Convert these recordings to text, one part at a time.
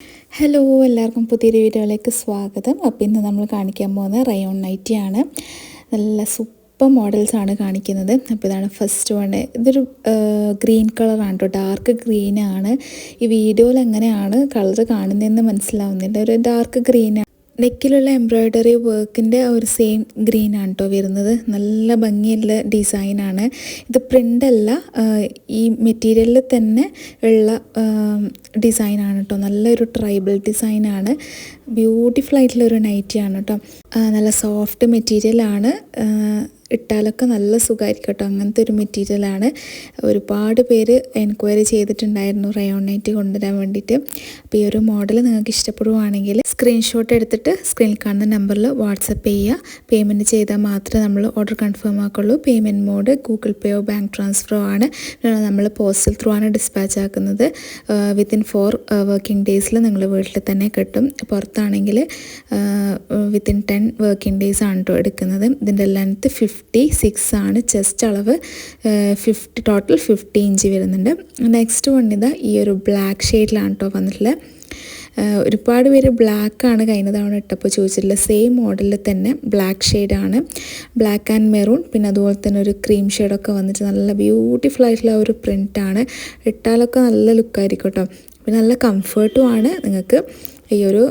Hello, എല്ലാവർക്കും പുതിയൊരു വീഡിയോയിലേക്ക് സ്വാഗതം. അപ്പോൾ ഇന്ന് നമ്മൾ കാണിക്കാൻ പോകുന്നത് റയോൺ നൈറ്റിയാണ്. നല്ല സൂപ്പർ മോഡൽസാണ് കാണിക്കുന്നത്. അപ്പോൾ ഇതാണ് ഫസ്റ്റ് വൺ. ഇതൊരു ഗ്രീൻ കളറാണ് കേട്ടോ, ഡാർക്ക് ഗ്രീനാണ്. ഈ വീഡിയോയിൽ എങ്ങനെയാണ് കളർ കാണുന്നതെന്ന് മനസ്സിലാവുന്നില്ല. ഒരു ഡാർക്ക് ഗ്രീനാണ്. നെക്കിലുള്ള എംബ്രോയ്ഡറി വർക്കിൻ്റെ ഒരു സെയിം ഗ്രീനാണ് കേട്ടോ വരുന്നത്. നല്ല ഭംഗിയുള്ള ഡിസൈനാണ്. ഇത് പ്രിൻ്റല്ല, ഈ മെറ്റീരിയലിൽ തന്നെ ഉള്ള ഡിസൈനാണ് കേട്ടോ. നല്ലൊരു ട്രൈബൽ ഡിസൈനാണ്. ബ്യൂട്ടിഫുൾ ആയിട്ടുള്ളൊരു നൈറ്റിയാണ് കേട്ടോ. നല്ല സോഫ്റ്റ് മെറ്റീരിയലാണ്. ഇട്ടാലൊക്കെ നല്ല സുഖമായിരിക്കും കേട്ടോ. അങ്ങനത്തെ ഒരു മെറ്റീരിയലാണ്. ഒരുപാട് പേര് എൻക്വയറി ചെയ്തിട്ടുണ്ടായിരുന്നു റയോൺ നൈറ്റി കൊണ്ടുവരാൻ വേണ്ടിയിട്ട്. അപ്പോൾ ഈ ഒരു മോഡൽ നിങ്ങൾക്ക് ഇഷ്ടപ്പെടുവാണെങ്കിൽ സ്ക്രീൻഷോട്ട് എടുത്തിട്ട് സ്ക്രീനിൽ കാണുന്ന നമ്പറിൽ വാട്സപ്പ് ചെയ്യുക. പേയ്മെൻറ്റ് ചെയ്താൽ മാത്രമേ നമ്മൾ ഓർഡർ കൺഫേം ആക്കുള്ളൂ. പേയ്മെൻറ്റ് മോഡ് ഗൂഗിൾ പേയോ ബാങ്ക് ട്രാൻസ്ഫറോ ആണ്. നമ്മൾ പോസ്റ്റൽ ത്രൂ ആണ് ഡിസ്പാച്ച് ആക്കുന്നത്. വിത്തിൻ 4 വർക്കിംഗ് ഡേയ്സിൽ നിങ്ങൾ വീട്ടിൽ തന്നെ കിട്ടും. പുറത്താണെങ്കിൽ വിത്തിൻ 10 വർക്കിംഗ് ഡേയ്സ് ആണ് കേട്ടോ എടുക്കുന്നത്. ഇതിൻ്റെ ലെങ്ത്ത് 56 ആണ്. ചെസ്റ്റ് അളവ് 50, ടോട്ടൽ 50 ഇഞ്ച് വരുന്നുണ്ട്. നെക്സ്റ്റ് വൺ ഇതാ ഈ ഒരു ബ്ലാക്ക് ഷെയ്ഡിലാണ് കേട്ടോ വന്നിട്ടുള്ളത്. ഒരുപാട് പേര് ബ്ലാക്കാണ് കഴിഞ്ഞ തവണ ഇട്ടപ്പോൾ ചോദിച്ചിട്ടുള്ള സെയിം മോഡലിൽ തന്നെ ബ്ലാക്ക് ഷെയ്ഡാണ്. ബ്ലാക്ക് ആൻഡ് മെറൂൺ, പിന്നെ അതുപോലെ തന്നെ ഒരു ക്രീം ഷെയ്ഡൊക്കെ വന്നിട്ട് നല്ല ബ്യൂട്ടിഫുൾ ആയിട്ടുള്ള ഒരു പ്രിൻ്റാണ്. ഇട്ടാലൊക്കെ നല്ല ലുക്കായിരിക്കും കേട്ടോ. പിന്നെ നല്ല കംഫർട്ടും ആണ്. നിങ്ങൾക്ക് ഈ ഒരു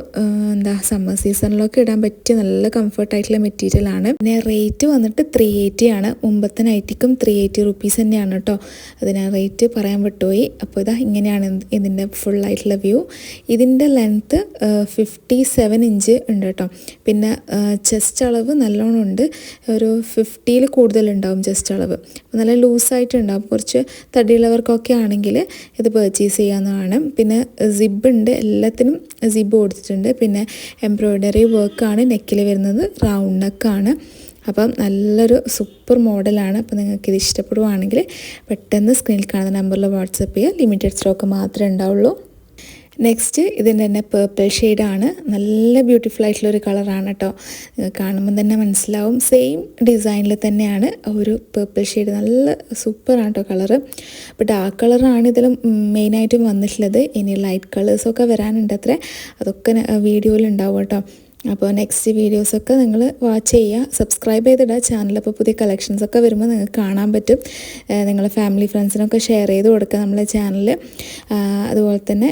സമ്മർ സീസണിലൊക്കെ ഇടാൻ പറ്റിയ നല്ല കംഫർട്ടായിട്ടുള്ള മെറ്റീരിയലാണ്. പിന്നെ റേറ്റ് വന്നിട്ട് 380 ആണ്. മുമ്പത്തെ നൈറ്റിക്കും 380 റുപ്പീസ് തന്നെയാണ് കേട്ടോ. അതിന് റേറ്റ് പറയാൻ വിട്ടുപോയി. അപ്പോൾ ഇങ്ങനെയാണ് ഇതിൻ്റെ ഫുള്ളായിട്ടുള്ള വ്യൂ. ഇതിൻ്റെ ലെങ്ത്ത് 57 ഇഞ്ച് ഉണ്ട് കേട്ടോ. പിന്നെ ചെസ്റ്റ് അളവ് നല്ലോണം ഉണ്ട്. ഒരു 50ൽ കൂടുതലുണ്ടാവും ചെസ്റ്റ് അളവ്. നല്ല ലൂസായിട്ടുണ്ടാവും. കുറച്ച് തടിയുള്ളവർക്കൊക്കെ ആണെങ്കിൽ ഇത് പർച്ചേസ് ചെയ്യാവുന്നതാണ്. പിന്നെ സിബ് ഉണ്ട്, എല്ലാത്തിനും സിബ് കൊടുത്തിട്ടുണ്ട്. പിന്നെ എംബ്രോയ്ഡറി വർക്കാണ് നെക്കിൽ വരുന്നത്. റൗണ്ട് നെക്കാണ്. അപ്പം നല്ലൊരു സൂപ്പർ മോഡലാണ്. അപ്പോൾ നിങ്ങൾക്കിത് ഇഷ്ടപ്പെടുവാണെങ്കിൽ പെട്ടെന്ന് സ്ക്രീനിൽ കാണുന്ന നമ്പറിൽ വാട്സപ്പ് ചെയ്യുക. ലിമിറ്റഡ് സ്റ്റോക്ക് മാത്രമേ ഉണ്ടാവുള്ളൂ. നെക്സ്റ്റ് ഇതിൻ്റെ തന്നെ പേർപ്പിൾ ഷെയ്ഡാണ്. നല്ല ബ്യൂട്ടിഫുൾ ആയിട്ടുള്ളൊരു കളറാണ് കേട്ടോ. കാണുമ്പോൾ തന്നെ മനസ്സിലാവും. സെയിം ഡിസൈനിൽ തന്നെയാണ് ഒരു പേർപ്പിൾ ഷെയ്ഡ്. നല്ല സൂപ്പറാണ് കേട്ടോ കളറ്. അപ്പോൾ ഡാർക്ക് കളറാണ് ഇതിൽ മെയിനായിട്ടും വന്നിട്ടുള്ളത്. ഇനി ലൈറ്റ് കളേഴ്സൊക്കെ വരാനുണ്ട് അത്രേ. അതൊക്കെ വീഡിയോയിൽ ഉണ്ടാവും കേട്ടോ. അപ്പോൾ നെക്സ്റ്റ് വീഡിയോസൊക്കെ നിങ്ങൾ വാച്ച് ചെയ്യുക. സബ്സ്ക്രൈബ് ചെയ്തിടുക ചാനൽ. അപ്പോൾ പുതിയ കളക്ഷൻസൊക്കെ വരുമ്പോൾ നിങ്ങൾക്ക് കാണാൻ പറ്റും. നിങ്ങളെ ഫാമിലി ഫ്രണ്ട്സിനൊക്കെ ഷെയർ ചെയ്ത് കൊടുക്കുക നമ്മളെ ചാനൽ. അതുപോലെ തന്നെ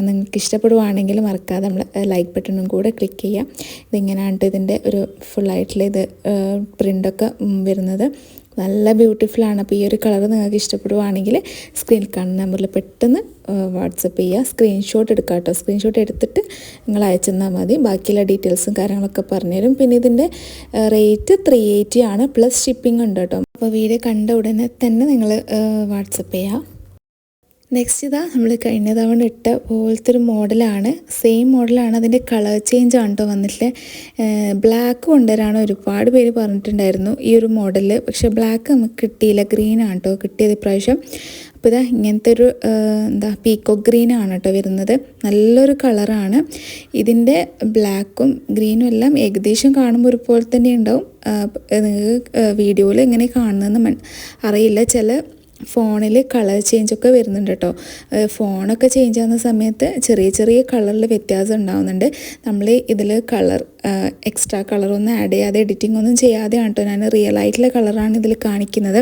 നിങ്ങൾക്ക് ഇഷ്ടപ്പെടുവാണെങ്കിൽ മറക്കാതെ നമ്മൾ ലൈക്ക് ബട്ടണും കൂടെ ക്ലിക്ക് ചെയ്യുക. ഇതിങ്ങനെയാണ് ഇതിൻ്റെ ഒരു ഫുള്ളായിട്ടുള്ള ഇത് പ്രിൻ്റൊക്കെ വരുന്നത്. നല്ല ബ്യൂട്ടിഫുള്ളാണ്. അപ്പോൾ ഈ ഒരു കളർ നിങ്ങൾക്ക് ഇഷ്ടപ്പെടുവാണെങ്കിൽ സ്ക്രീനിൽ കാണുന്ന നമ്പറിൽ പെട്ടെന്ന് വാട്സപ്പ് ചെയ്യുക. സ്ക്രീൻഷോട്ട് എടുക്കുക കേട്ടോ. സ്ക്രീൻഷോട്ട് എടുത്തിട്ട് നിങ്ങൾ അയച്ചു തന്നാൽ മതി. ബാക്കിയുള്ള ഡീറ്റെയിൽസും കാര്യങ്ങളൊക്കെ പറഞ്ഞുതരും. പിന്നെ ഇതിൻ്റെ റേറ്റ് 380 ആണ്. പ്ലസ് ഷിപ്പിംഗ് ഉണ്ട് കേട്ടോ. അപ്പോൾ വീഡിയോ കണ്ട ഉടനെ തന്നെ നിങ്ങൾ വാട്സപ്പ് ചെയ്യുക. നെക്സ്റ്റ് നമ്മൾ കഴിഞ്ഞ തവണ ഇട്ട പോലത്തെ ഒരു മോഡലാണ്. സെയിം മോഡലാണ്. അതിൻ്റെ കളർ ചേഞ്ച് ആണ് കേട്ടോ വന്നിട്ട്. ബ്ലാക്ക് കൊണ്ടുവരാണ് ഒരുപാട് പേര് പറഞ്ഞിട്ടുണ്ടായിരുന്നു ഈ ഒരു മോഡൽ. പക്ഷേ ബ്ലാക്ക് നമുക്ക് കിട്ടിയില്ല. ഗ്രീനാണ് കേട്ടോ കിട്ടിയത് ഇപ്രാവശ്യം. അപ്പോൾ ഇങ്ങനത്തെ ഒരു പീക്കോ ഗ്രീനാണ് കേട്ടോ വരുന്നത്. നല്ലൊരു കളറാണ്. ഇതിൻ്റെ ബ്ലാക്കും ഗ്രീനും എല്ലാം ഏകദേശം കാണുമ്പോൾ ഒരുപോലെ തന്നെ ഉണ്ടാവും. നിങ്ങൾക്ക് വീഡിയോയിൽ എങ്ങനെ കാണുന്നതെന്ന് അറിയില്ല. ചില ഫോണിൽ കളർ ചേഞ്ചൊക്കെ വരുന്നുണ്ട് കേട്ടോ. ഫോണൊക്കെ ചേഞ്ച് ആവുന്ന സമയത്ത് ചെറിയ ചെറിയ കളറിൽ വ്യത്യാസം ഉണ്ടാകുന്നുണ്ട്. നമ്മൾ ഇതിൽ കളർ എക്സ്ട്രാ കളറൊന്നും ആഡ് ചെയ്യാതെ എഡിറ്റിംഗ് ഒന്നും ചെയ്യാതെയാണ് കേട്ടോ ഞാൻ റിയൽ ആയിട്ടുള്ള കളറാണ് ഇതിൽ കാണിക്കുന്നത്.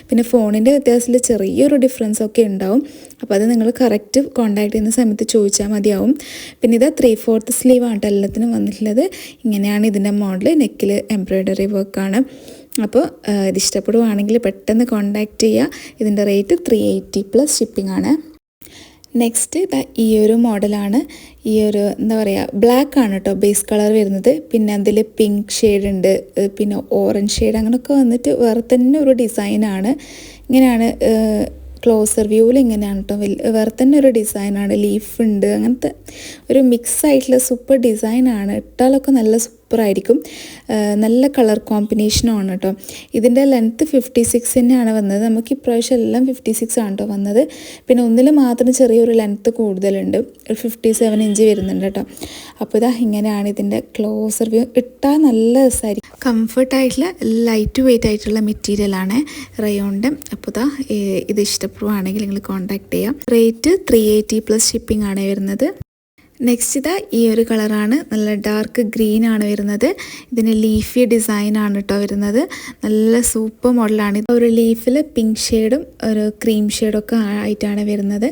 പിന്നെ ഫോണിൻ്റെ വ്യത്യാസത്തിൽ ചെറിയൊരു ഡിഫറൻസ് ഒക്കെ ഉണ്ടാവും. അപ്പോൾ അത് നിങ്ങൾ കറക്റ്റ് കോൺടാക്ട് ചെയ്യുന്ന സമയത്ത് ചോദിച്ചാൽ മതിയാവും. പിന്നെ ഇത് 3/4 സ്ലീവാണ് കേട്ടോ എല്ലാത്തിനും വന്നിട്ടുള്ളത്. ഇങ്ങനെയാണ് ഇതിൻ്റെ മോഡൽ. നെക്കിൽ എംബ്രോയ്ഡറി വർക്കാണ്. അപ്പോൾ ഇത് ഇഷ്ടപ്പെടുവാണെങ്കിൽ പെട്ടെന്ന് കോൺടാക്റ്റ് ചെയ്യുക. ഇതിൻ്റെ റേറ്റ് 380 പ്ലസ് ഷിപ്പിംഗ് ആണ്. നെക്സ്റ്റ് ഈ ഒരു മോഡലാണ്. ഈ ഒരു ബ്ലാക്ക് ആണ് കേട്ടോ ബേസ് കളർ വരുന്നത്. പിന്നെ അതിൽ പിങ്ക് ഷെയ്ഡ് ഉണ്ട്, പിന്നെ ഓറഞ്ച് ഷെയ്ഡ്, അങ്ങനെയൊക്കെ വന്നിട്ട് വേറെ തന്നെ ഒരു ഡിസൈനാണ്. ഇങ്ങനെയാണ് ക്ലോസർ വ്യൂവിൽ ഇങ്ങനെയാണ് കേട്ടോ. വേറെ തന്നെ ഒരു ഡിസൈനാണ്. ലീഫ് ഉണ്ട്, അങ്ങനത്തെ ഒരു മിക്സ് ആയിട്ടുള്ള സൂപ്പർ ഡിസൈനാണ്. ഇട്ടാലൊക്കെ നല്ല സൂപ്പറായിരിക്കും. നല്ല കളർ കോമ്പിനേഷനുമാണ് കേട്ടോ. ഇതിൻ്റെ ലെങ്ത്ത് 56 തന്നെയാണ് വന്നത്. നമുക്ക് ഇപ്രാവശ്യം എല്ലാം 56 ആണ് കേട്ടോ വന്നത്. പിന്നെ ഒന്നിൽ മാത്രം ചെറിയൊരു ലെങ്ത്ത് കൂടുതലുണ്ട്. ഒരു 57 ഇഞ്ച് വരുന്നുണ്ട് കേട്ടോ. അപ്പോൾ ഇങ്ങനെയാണ് ഇതിൻ്റെ ക്ലോസർ വ്യൂ. ഇട്ടാൽ നല്ല രസമായിരിക്കും. കംഫർട്ടായിട്ടുള്ള ലൈറ്റ് വെയ്റ്റ് ആയിട്ടുള്ള മെറ്റീരിയലാണ് റയോണിൻ്റെ. അപ്പോൾ ഇത് ഇഷ്ടപ്പെടുവാണെങ്കിൽ നിങ്ങൾ കോൺടാക്ട് ചെയ്യാം. റേറ്റ് 380 പ്ലസ് ഷിപ്പിംഗ് ആണ് വരുന്നത്. നെക്സ്റ്റ് ഇതാ ഈ ഒരു കളറാണ്, നല്ല ഡാർക്ക് ഗ്രീൻ ആണ് വരുന്നത്. ഇതിന് ലീഫി ഡിസൈൻ ആണ് കേട്ടോ വരുന്നത്. നല്ല സൂപ്പർ മോഡലാണ്. ഒരു ലീഫിൽ പിങ്ക് ഷെയ്ഡും ഒരു ക്രീം ഷെയ്ഡും ഒക്കെ ആയിട്ടാണ് വരുന്നത്.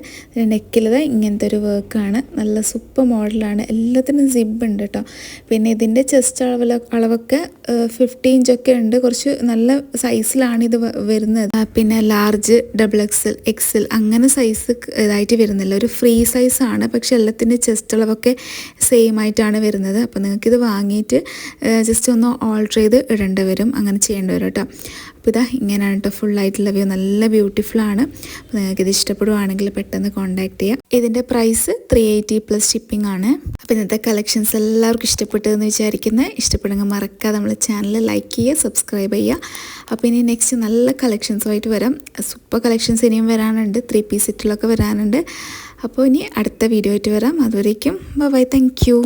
നെക്കിൽ ഇങ്ങനത്തെ ഒരു വർക്കാണ്. നല്ല സൂപ്പർ മോഡലാണ്. എല്ലാത്തിനും സിബ് ഉണ്ട് കേട്ടോ. പിന്നെ ഇതിൻ്റെ ചെസ്റ്റ് അളവൊക്കെ 50 ഇഞ്ചൊക്കെ ഉണ്ട്. കുറച്ച് നല്ല സൈസിലാണ് ഇത് വരുന്നത്. പിന്നെ ലാർജ്, XXL, XL അങ്ങനെ സൈസ് ഇതായിട്ട് വരുന്നില്ല. ഒരു ഫ്രീ സൈസാണ്. പക്ഷെ എല്ലാത്തിൻ്റെ ചെസ്റ്റ് അളവൊക്കെ സെയിം ആയിട്ടാണ് വരുന്നത്. അപ്പോൾ നിങ്ങൾക്കിത് വാങ്ങിയിട്ട് ജസ്റ്റ് ഒന്ന് ഓൾട്ടർ ചെയ്ത് ഇടേണ്ടി വരും, അങ്ങനെ ചെയ്യേണ്ടി വരും കേട്ടോ. അപ്പോൾ ഇതാ ഇങ്ങനെയാണ് കേട്ടോ ഫുള്ളായിട്ടുള്ള വ്യൂ. നല്ല ബ്യൂട്ടിഫുൾ ആണ്. അപ്പോൾ നിങ്ങൾക്കിത് ഇഷ്ടപ്പെടുവാണെങ്കിൽ പെട്ടെന്ന് കോൺടാക്ട് ചെയ്യാം. ഇതിൻ്റെ പ്രൈസ് 380 പ്ലസ് ഷിപ്പിംഗ് ആണ്. അപ്പോൾ ഇന്നത്തെ കളക്ഷൻസ് എല്ലാവർക്കും ഇഷ്ടപ്പെട്ടതെന്ന് വിചാരിക്കുന്നത്. ഇഷ്ടപ്പെടുമെങ്കിൽ മറക്കാതെ നമ്മൾ ചാനൽ ലൈക്ക് ചെയ്യുക, സബ്സ്ക്രൈബ് ചെയ്യുക. അപ്പോൾ ഇനി നെക്സ്റ്റ് നല്ല കളക്ഷൻസുമായിട്ട് വരാം. സൂപ്പർ കളക്ഷൻസ് ഇനിയും വരാനുണ്ട്. 3 പീസ് സെറ്റിലൊക്കെ വരാനുണ്ട്. അപ്പോൾ ഇനി അടുത്ത വീഡിയോ ആയിട്ട് വരാം. അതുവരേക്കും ബൈ, താങ്ക് യു.